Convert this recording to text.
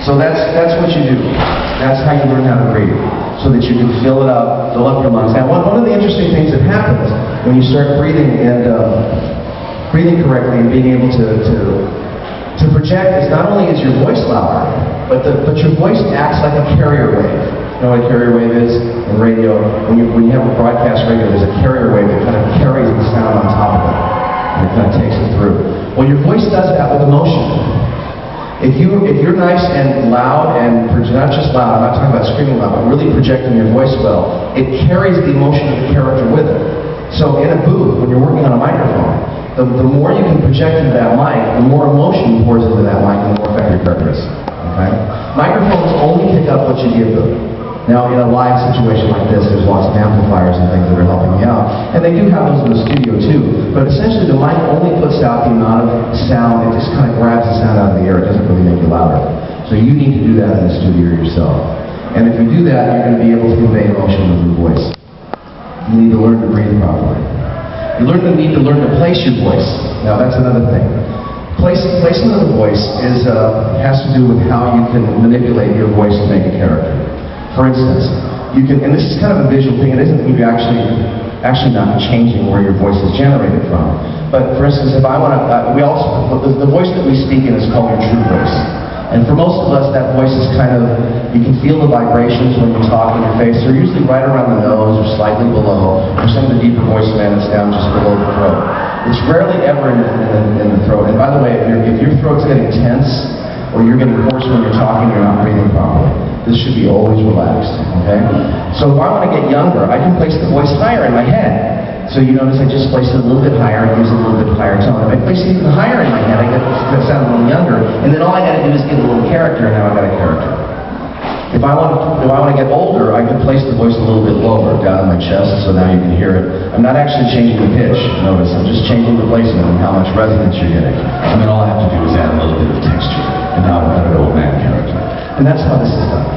So that's what you do. That's how you learn how to breathe, so that you can fill up your lungs. Now, one of the interesting things that happens when you start breathing and breathing correctly and being able to project is not only is your voice louder, but your voice acts like a carrier wave. You know what a carrier wave is in radio? When you have a broadcast radio, there's a carrier wave that kind of carries the sound on top of it, and it kind of takes it through. Well, your voice does that with emotion. If you're nice and loud, and not just loud, I'm not talking about screaming loud, but really projecting your voice well, it carries the emotion of the character with it. So in a booth, when you're working on a microphone, the more you can project into that mic, the more emotion pours into that mic, the more effective your character is. Okay? Microphones only pick up what you give them. Now, in a live situation like this, there's lots of amplifiers and things that are helping me out. And they do have those in the studio too. But essentially, the mic only puts out the amount of sound, it just kind of grabs the sound out of the air. It doesn't really make you louder. So you need to do that in the studio yourself. And if you do that, you're going to be able to convey emotion with your voice. You need to learn to breathe properly. You need to learn to place your voice. Now, that's another thing. Placement of the voice has to do with how you can manipulate your voice to make a character. For instance, you can, and this is kind of a visual thing, it isn't you actually not changing where your voice is generated from. But for instance, if I want to, the voice that we speak in is called your true voice. And for most of us, that voice is kind of, you can feel the vibrations when you talk in your face. They're usually right around the nose or slightly below, or some of the deeper voice man it's down just below the throat. It's rarely ever in the throat. And by the way, if your throat's getting tense, or you're getting hoarse when you're talking, you're not breathing properly. This should be always relaxed, okay? So if I want to get younger, I can place the voice higher in my head. So you notice I just place it a little bit higher and use a little bit higher tone. If I place it even higher in my head, I get to sound a little younger. And then all I got to do is get a little character, and now I got a character. If I want to get older, I can place the voice a little bit lower down in my chest, so now you can hear it. I'm not actually changing the pitch, notice. I'm just changing the placement and how much resonance you're getting. And then all I have to do is add a little bit of texture. And now I've got an old man character. And that's how this is done.